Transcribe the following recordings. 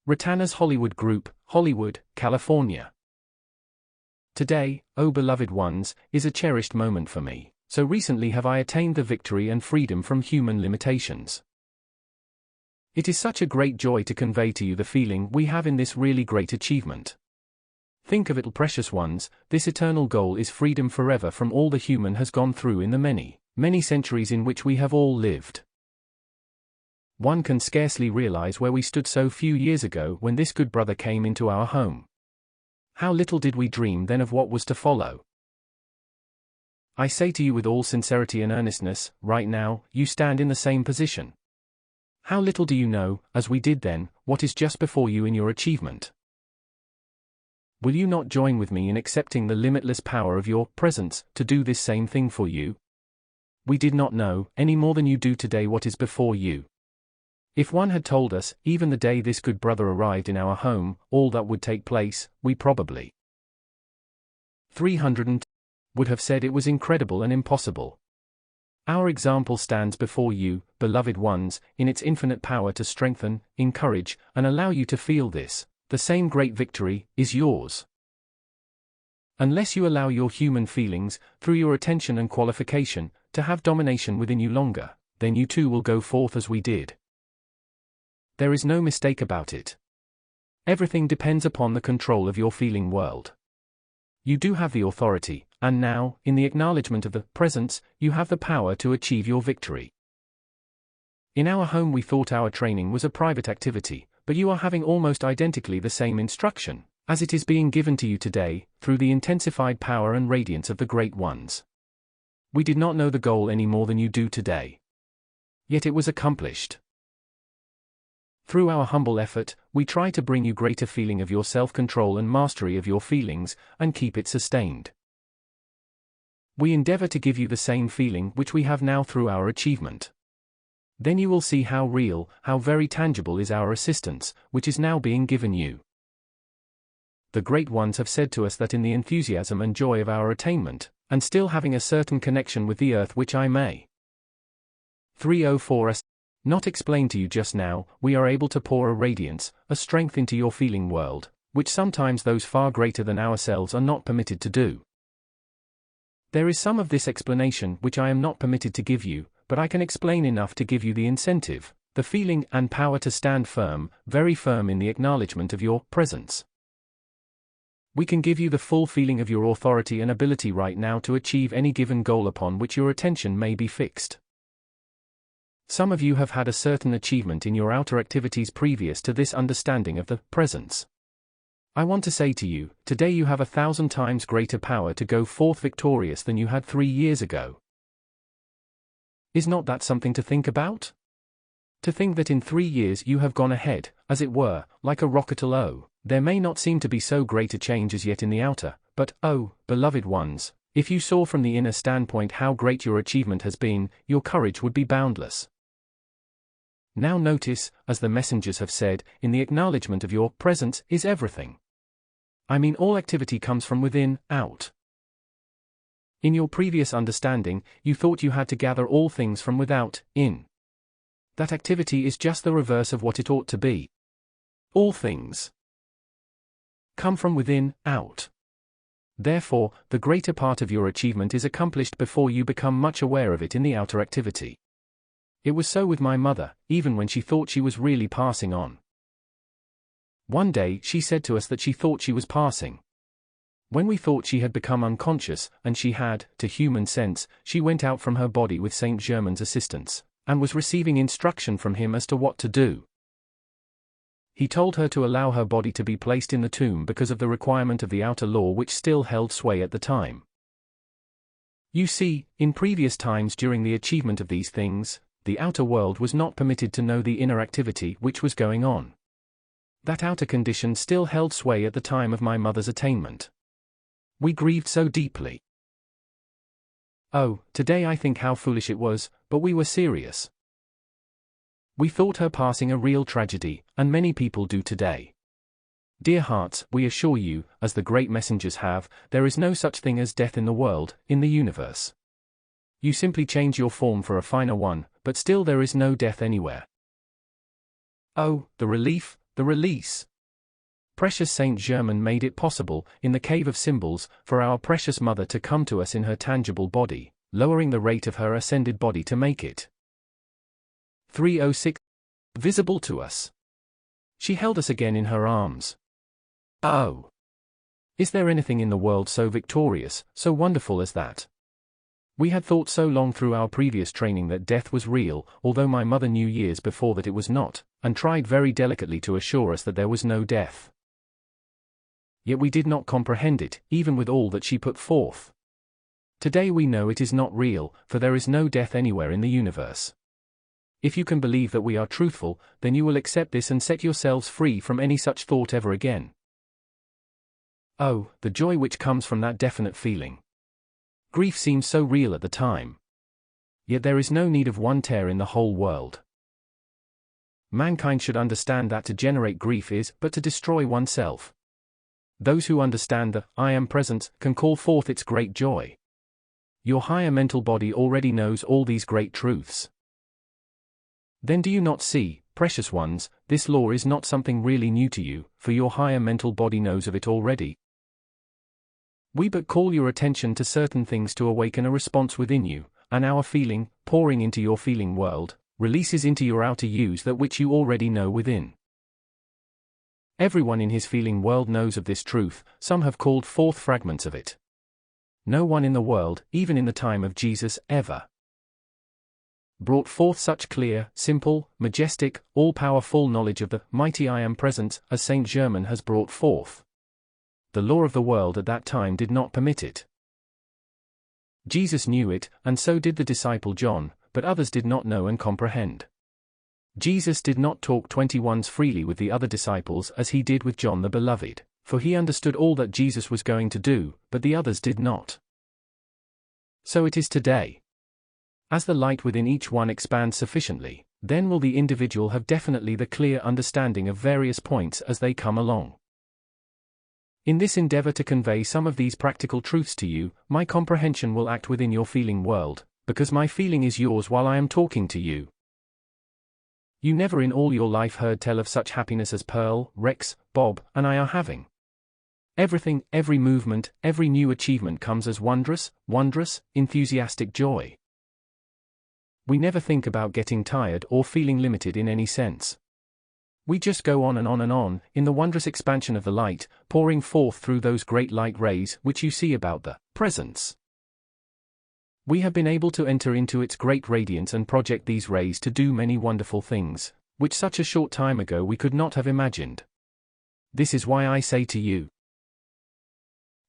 Ratana'S Hollywood Group, Hollywood, California. Today, O beloved ones, is a cherished moment for me, so recently have I attained the victory and freedom from human limitations. It is such a great joy to convey to you the feeling we have in this really great achievement. Think of it, precious ones, this eternal goal is freedom forever from all the human has gone through in the many, many centuries in which we have all lived. One can scarcely realize where we stood so few years ago when this good brother came into our home. How little did we dream then of what was to follow. I say to you with all sincerity and earnestness, right now, you stand in the same position. How little do you know, as we did then, what is just before you in your achievement. Will you not join with me in accepting the limitless power of your presence to do this same thing for you? We did not know, any more than you do today, what is before you. If one had told us, even the day this good brother arrived in our home, all that would take place, we probably 300 would have said it was incredible and impossible. Our example stands before you, beloved ones, in its infinite power to strengthen, encourage, and allow you to feel this. The same great victory is yours. Unless you allow your human feelings, through your attention and qualification, to have domination within you longer, then you too will go forth as we did. There is no mistake about it. Everything depends upon the control of your feeling world. You do have the authority, and now, in the acknowledgement of the presence, you have the power to achieve your victory. In our home we thought our training was a private activity, but you are having almost identically the same instruction, as it is being given to you today, through the intensified power and radiance of the Great Ones. We did not know the goal any more than you do today. Yet it was accomplished. Through our humble effort, we try to bring you greater feeling of your self-control and mastery of your feelings, and keep it sustained. We endeavor to give you the same feeling which we have now through our achievement. Then you will see how real, how very tangible is our assistance, which is now being given you. The Great Ones have said to us that in the enthusiasm and joy of our attainment, and still having a certain connection with the earth which I may 304s not explain to you just now, we are able to pour a radiance, a strength into your feeling world, which sometimes those far greater than ourselves are not permitted to do. There is some of this explanation which I am not permitted to give you, but I can explain enough to give you the incentive, the feeling and power to stand firm, very firm in the acknowledgement of your presence. We can give you the full feeling of your authority and ability right now to achieve any given goal upon which your attention may be fixed. Some of you have had a certain achievement in your outer activities previous to this understanding of the presence. I want to say to you, today you have 1,000 times greater power to go forth victorious than you had 3 years ago. Is not that something to think about? To think that in 3 years you have gone ahead, as it were, like a rocket. There may not seem to be so great a change as yet in the outer, but, oh, beloved ones, if you saw from the inner standpoint how great your achievement has been, your courage would be boundless. Now notice, as the messengers have said, in the acknowledgement of your presence is everything. I mean, all activity comes from within, out. In your previous understanding, you thought you had to gather all things from without, in. That activity is just the reverse of what it ought to be. All things come from within, out. Therefore, the greater part of your achievement is accomplished before you become much aware of it in the outer activity. It was so with my mother, even when she thought she was really passing on. One day she said to us that she thought she was passing. When we thought she had become unconscious, and she had, to human sense, she went out from her body with Saint Germain's assistance, and was receiving instruction from him as to what to do. He told her to allow her body to be placed in the tomb because of the requirement of the outer law which still held sway at the time. You see, in previous times during the achievement of these things, the outer world was not permitted to know the inner activity which was going on. That outer condition still held sway at the time of my mother's attainment. We grieved so deeply. Oh, today I think how foolish it was, but we were serious. We thought her passing a real tragedy, and many people do today. Dear hearts, we assure you, as the great messengers have, there is no such thing as death in the world, in the universe. You simply change your form for a finer one, but still there is no death anywhere. Oh, the relief, the release. Precious Saint Germain made it possible, in the cave of symbols, for our precious mother to come to us in her tangible body, lowering the rate of her ascended body to make it 306 visible to us. She held us again in her arms. Oh! Is there anything in the world so victorious, so wonderful as that? We had thought so long through our previous training that death was real, although my mother knew years before that it was not, and tried very delicately to assure us that there was no death. Yet we did not comprehend it, even with all that she put forth. Today we know it is not real, for there is no death anywhere in the universe. If you can believe that we are truthful, then you will accept this and set yourselves free from any such thought ever again. Oh, the joy which comes from that definite feeling. Grief seems so real at the time. Yet there is no need of one tear in the whole world. Mankind should understand that to generate grief is but to destroy oneself. Those who understand the I am presence can call forth its great joy. Your higher mental body already knows all these great truths. Then do you not see, precious ones, this law is not something really new to you, for your higher mental body knows of it already. We but call your attention to certain things to awaken a response within you, and our feeling, pouring into your feeling world, releases into your outer use that which you already know within. Everyone in his feeling world knows of this truth, some have called forth fragments of it. No one in the world, even in the time of Jesus, ever brought forth such clear, simple, majestic, all-powerful knowledge of the mighty I am presence as Saint Germain has brought forth. The law of the world at that time did not permit it. Jesus knew it, and so did the disciple John, but others did not know and comprehend. Jesus did not talk 21s freely with the other disciples as he did with John the Beloved, for he understood all that Jesus was going to do, but the others did not. So it is today. As the light within each one expands sufficiently, then will the individual have definitely the clear understanding of various points as they come along. In this endeavor to convey some of these practical truths to you, my comprehension will act within your feeling world, because my feeling is yours while I am talking to you. You never in all your life heard tell of such happiness as Pearl, Rex, Bob, and I are having. Everything, every movement, every new achievement comes as wondrous, enthusiastic joy. We never think about getting tired or feeling limited in any sense. We just go on and on and on, in the wondrous expansion of the light, pouring forth through those great light rays which you see about the presence. We have been able to enter into its great radiance and project these rays to do many wonderful things, which such a short time ago we could not have imagined. This is why I say to you,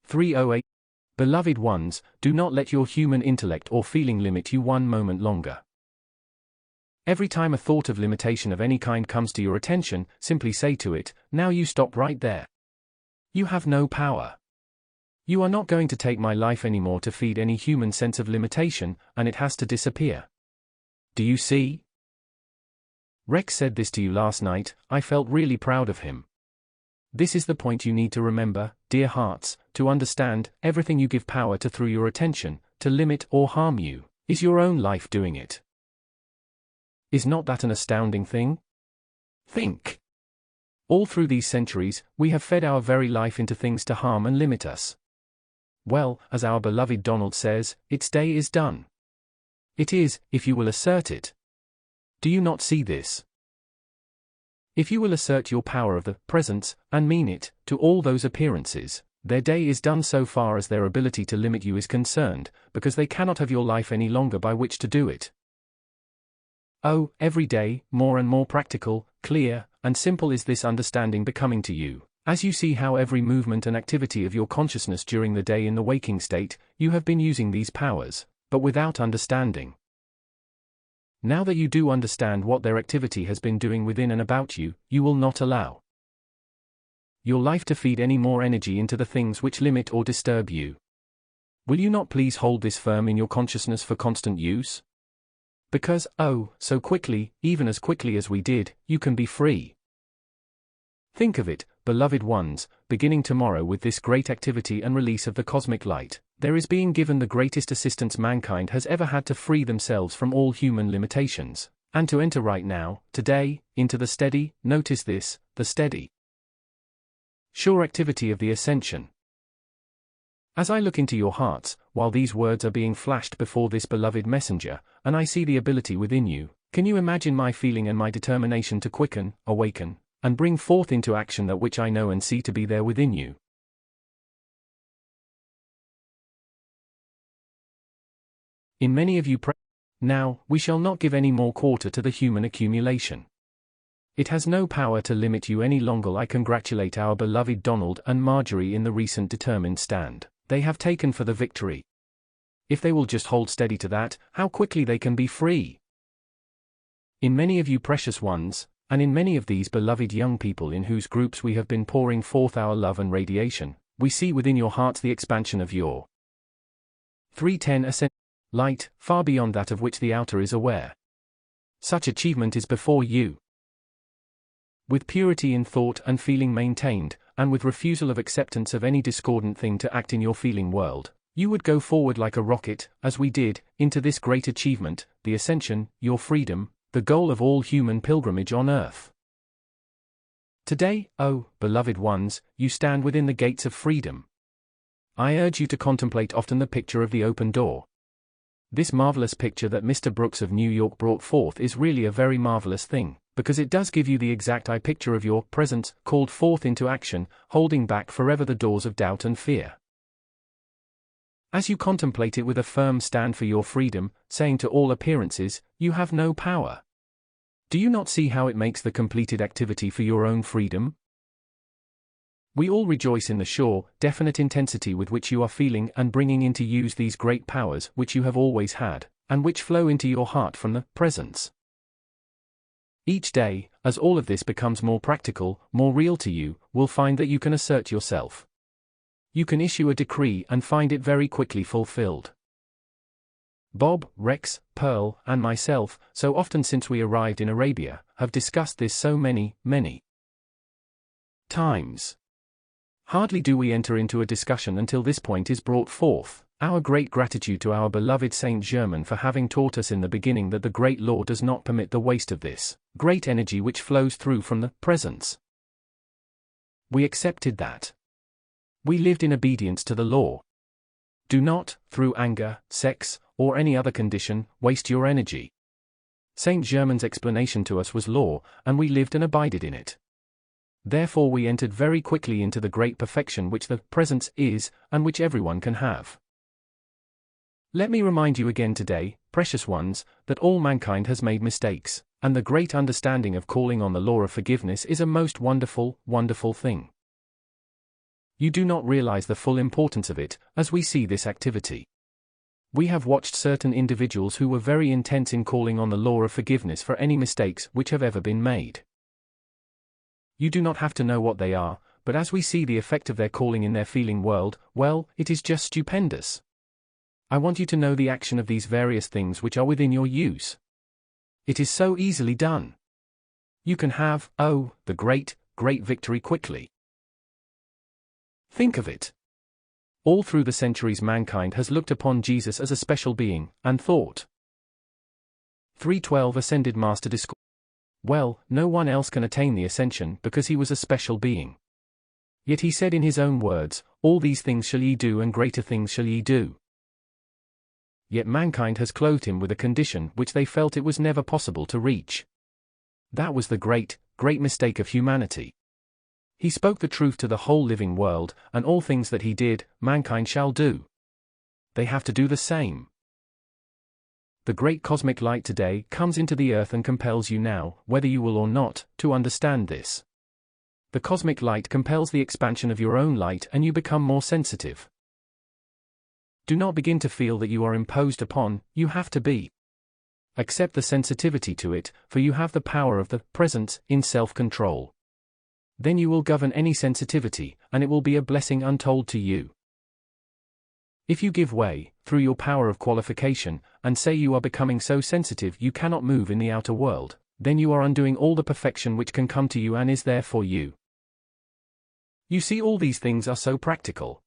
308, beloved ones, do not let your human intellect or feeling limit you one moment longer. Every time a thought of limitation of any kind comes to your attention, simply say to it, now you stop right there. You have no power. You are not going to take my life anymore to feed any human sense of limitation, and it has to disappear. Do you see? Rex said this to you last night. I felt really proud of him. This is the point you need to remember, dear hearts, to understand, everything you give power to through your attention, to limit or harm you, is your own life doing it. Is not that an astounding thing? Think. All through these centuries, we have fed our very life into things to harm and limit us. Well, as our beloved Donald says, its day is done. It is, if you will assert it. Do you not see this? If you will assert your power of the presence, and mean it, to all those appearances, their day is done so far as their ability to limit you is concerned, because they cannot have your life any longer by which to do it. Oh, every day, more and more practical, clear, and simple is this understanding becoming to you. As you see how every movement and activity of your consciousness during the day in the waking state, you have been using these powers, but without understanding. Now that you do understand what their activity has been doing within and about you, you will not allow your life to feed any more energy into the things which limit or disturb you. Will you not please hold this firm in your consciousness for constant use? Because, oh, so quickly, even as quickly as we did, you can be free. Think of it, beloved ones, beginning tomorrow with this great activity and release of the cosmic light, there is being given the greatest assistance mankind has ever had to free themselves from all human limitations, And to enter right now, today, into the steady, notice this, the steady, sure activity of the ascension. As I look into your hearts, while these words are being flashed before this beloved messenger, and I see the ability within you, can you imagine my feeling and my determination to quicken, awaken, and bring forth into action that which I know and see to be there within you? In many of you now, we shall not give any more quarter to the human accumulation. It has no power to limit you any longer. I congratulate our beloved Donald and Marjorie in the recent determined stand they have taken for the victory. If they will just hold steady to that, how quickly they can be free. In many of you precious ones, and in many of these beloved young people in whose groups we have been pouring forth our love and radiation, we see within your hearts the expansion of your 310 ascent light, far beyond that of which the outer is aware. Such achievement is before you. With purity in thought and feeling maintained, and with refusal of acceptance of any discordant thing to act in your feeling world, you would go forward like a rocket, as we did, into this great achievement, the ascension, your freedom, the goal of all human pilgrimage on earth. Today, oh, beloved ones, you stand within the gates of freedom. I urge you to contemplate often the picture of the open door. This marvelous picture that Mr. Brooks of New York brought forth is really a very marvelous thing, because it does give you the exact eye picture of your presence, called forth into action, holding back forever the doors of doubt and fear. As you contemplate it with a firm stand for your freedom, saying to all appearances, you have no power. Do you not see how it makes the completed activity for your own freedom? We all rejoice in the sure, definite intensity with which you are feeling and bringing into use these great powers which you have always had, and which flow into your heart from the presence. Each day, as all of this becomes more practical, more real to you, will find that you can assert yourself. You can issue a decree and find it very quickly fulfilled. Bob, Rex, Pearl, and myself, so often since we arrived in Arabia, have discussed this so many times. Hardly do we enter into a discussion until this point is brought forth, our great gratitude to our beloved Saint Germain for having taught us in the beginning that the great law does not permit the waste of this great energy which flows through from the presence. We accepted that. We lived in obedience to the law. Do not, through anger, sex, or any other condition, waste your energy. Saint Germain's explanation to us was law, and we lived and abided in it. Therefore we entered very quickly into the great perfection which the presence is, and which everyone can have. Let me remind you again today, precious ones, that all mankind has made mistakes, and the great understanding of calling on the law of forgiveness is a most wonderful, wonderful thing. You do not realize the full importance of it, as we see this activity. We have watched certain individuals who were very intense in calling on the law of forgiveness for any mistakes which have ever been made. You do not have to know what they are, but as we see the effect of their calling in their feeling world, well, it is just stupendous. I want you to know the action of these various things which are within your use. It is so easily done. You can have, oh, the great, great victory quickly. Think of it. All through the centuries mankind has looked upon Jesus as a special being, and thought. 312 Ascended Master Discourse. Well, no one else can attain the ascension because he was a special being. Yet he said in his own words, all these things shall ye do and greater things shall ye do. Yet mankind has clothed him with a condition which they felt it was never possible to reach. That was the great, great mistake of humanity. He spoke the truth to the whole living world, and all things that he did, mankind shall do. They have to do the same. The great cosmic light today comes into the earth and compels you now, whether you will or not, to understand this. The cosmic light compels the expansion of your own light and you become more sensitive. Do not begin to feel that you are imposed upon, you have to be. Accept the sensitivity to it, for you have the power of the presence in self-control. Then you will govern any sensitivity, and it will be a blessing untold to you. If you give way, through your power of qualification, and say you are becoming so sensitive you cannot move in the outer world, then you are undoing all the perfection which can come to you and is there for you. You see, all these things are so practical.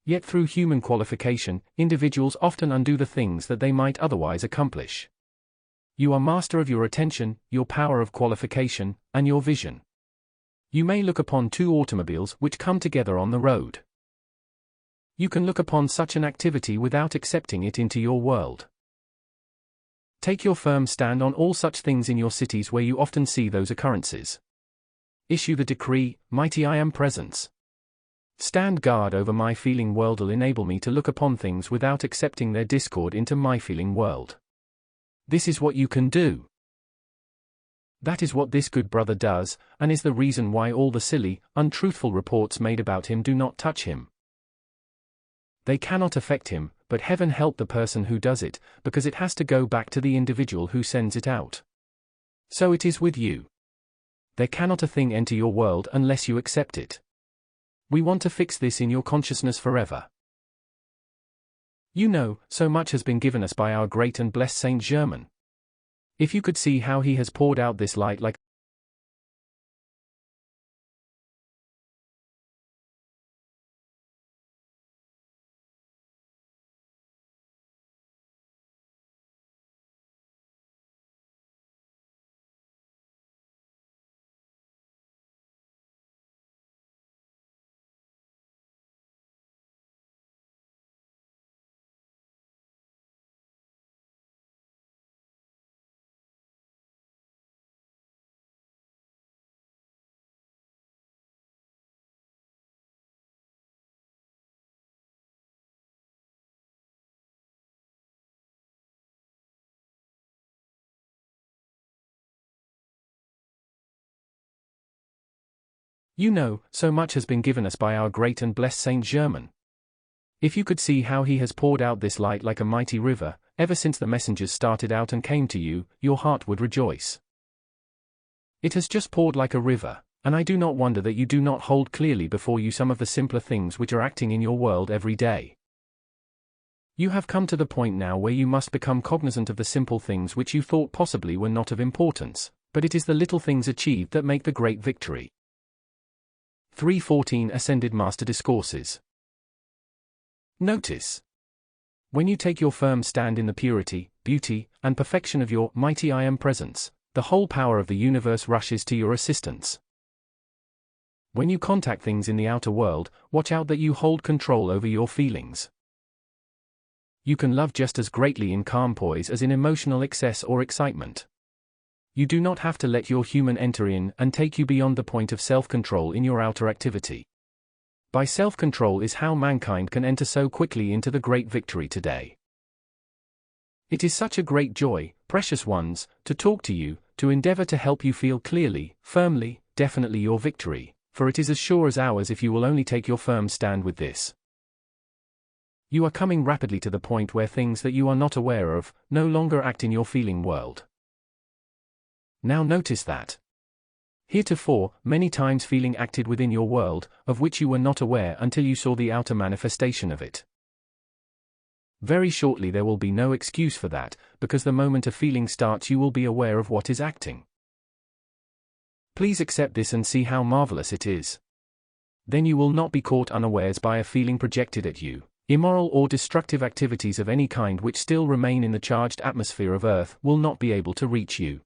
Yet through human qualification, individuals often undo the things that they might otherwise accomplish. You are master of your attention, your power of qualification, and your vision. You may look upon two automobiles which come together on the road. You can look upon such an activity without accepting it into your world. Take your firm stand on all such things in your cities where you often see those occurrences. Issue the decree, mighty I am presence. Stand guard over my feeling world will enable me to look upon things without accepting their discord into my feeling world. This is what you can do. That is what this good brother does, and is the reason why all the silly, untruthful reports made about him do not touch him. They cannot affect him, but heaven help the person who does it, because it has to go back to the individual who sends it out. So it is with you. There cannot a thing enter your world unless you accept it. We want to fix this in your consciousness forever. You know, so much has been given us by our great and blessed Saint Germain. If you could see how he has poured out this light like You know, so much has been given us by our great and blessed Saint Germain. If you could see how he has poured out this light like a mighty river, ever since the messengers started out and came to you, your heart would rejoice. It has just poured like a river, and I do not wonder that you do not hold clearly before you some of the simpler things which are acting in your world every day. You have come to the point now where you must become cognizant of the simple things which you thought possibly were not of importance, but it is the little things achieved that make the great victory. 314 Ascended Master Discourses. Notice. When you take your firm stand in the purity, beauty, and perfection of your mighty I Am presence, the whole power of the universe rushes to your assistance. When you contact things in the outer world, watch out that you hold control over your feelings. You can love just as greatly in calm poise as in emotional excess or excitement. You do not have to let your human enter in and take you beyond the point of self-control in your outer activity. By self-control is how mankind can enter so quickly into the great victory today. It is such a great joy, precious ones, to talk to you, to endeavor to help you feel clearly, firmly, definitely your victory, for it is as sure as ours if you will only take your firm stand with this. You are coming rapidly to the point where things that you are not aware of, no longer act in your feeling world. Now notice that. Heretofore, many times feeling acted within your world, of which you were not aware until you saw the outer manifestation of it. Very shortly there will be no excuse for that, because the moment a feeling starts you will be aware of what is acting. Please accept this and see how marvelous it is. Then you will not be caught unawares by a feeling projected at you. Immoral or destructive activities of any kind which still remain in the charged atmosphere of Earth will not be able to reach you.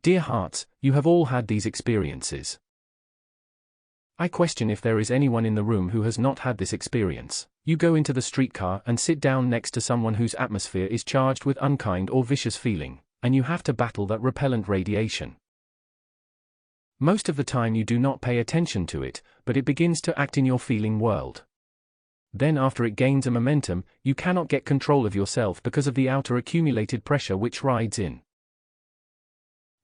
Dear hearts, you have all had these experiences. I question if there is anyone in the room who has not had this experience. You go into the streetcar and sit down next to someone whose atmosphere is charged with unkind or vicious feeling, and you have to battle that repellent radiation. Most of the time you do not pay attention to it, but it begins to act in your feeling world. Then after it gains a momentum, you cannot get control of yourself because of the outer accumulated pressure which rides in.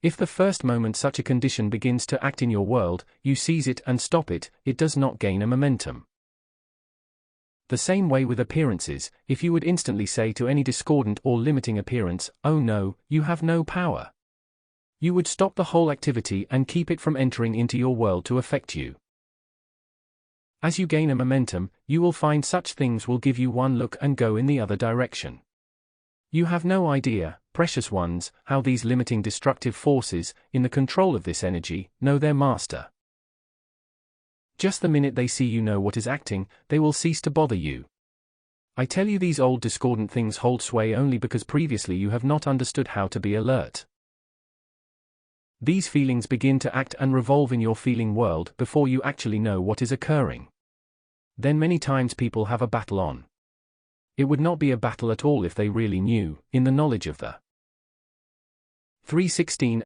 If the first moment such a condition begins to act in your world, you seize it and stop it, it does not gain a momentum. The same way with appearances, if you would instantly say to any discordant or limiting appearance, "Oh no, you have no power," you would stop the whole activity and keep it from entering into your world to affect you. As you gain a momentum, you will find such things will give you one look and go in the other direction. You have no idea, precious ones, how these limiting destructive forces, in the control of this energy, know their master. Just the minute they see you know what is acting, they will cease to bother you. I tell you, these old discordant things hold sway only because previously you have not understood how to be alert. These feelings begin to act and revolve in your feeling world before you actually know what is occurring. Then many times people have a battle on. It would not be a battle at all if they really knew, in the knowledge of the 3:16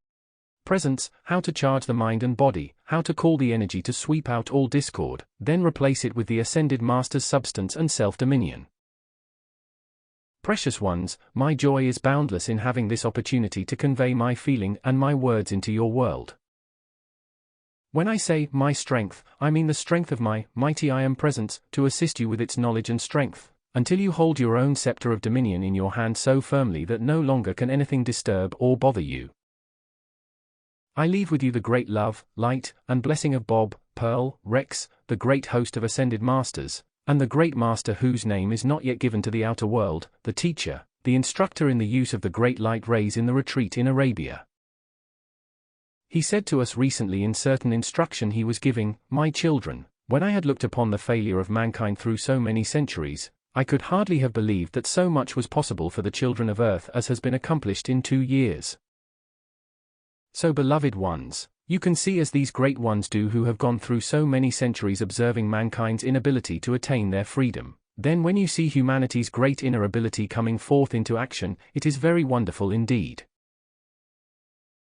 presence, how to charge the mind and body, how to call the energy to sweep out all discord, then replace it with the ascended master's substance and self-dominion. Precious ones, my joy is boundless in having this opportunity to convey my feeling and my words into your world. When I say my strength, I mean the strength of my mighty I am presence to assist you with its knowledge and strength, until you hold your own scepter of dominion in your hand so firmly that no longer can anything disturb or bother you. I leave with you the great love, light, and blessing of Bob, Pearl, Rex, the great host of ascended masters, and the great master whose name is not yet given to the outer world, the teacher, the instructor in the use of the great light rays in the retreat in Arabia. He said to us recently in certain instruction he was giving, "My children, when I had looked upon the failure of mankind through so many centuries, I could hardly have believed that so much was possible for the children of earth as has been accomplished in 2 years. So beloved ones, you can see as these great ones do who have gone through so many centuries observing mankind's inability to attain their freedom, then when you see humanity's great inner ability coming forth into action, it is very wonderful indeed.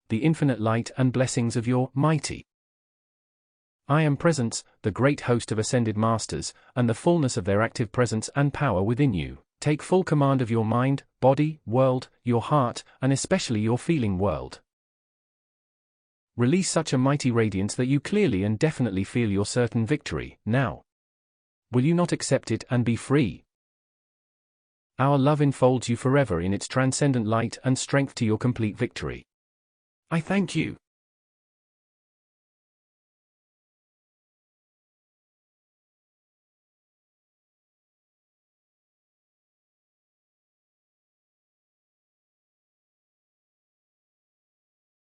The infinite light and blessings of your mighty I am presence, the great host of ascended masters, and the fullness of their active presence and power within you, take full command of your mind, body, world, your heart, and especially your feeling world. Release such a mighty radiance that you clearly and definitely feel your certain victory, now. Will you not accept it and be free? Our love enfolds you forever in its transcendent light and strength to your complete victory. I thank you.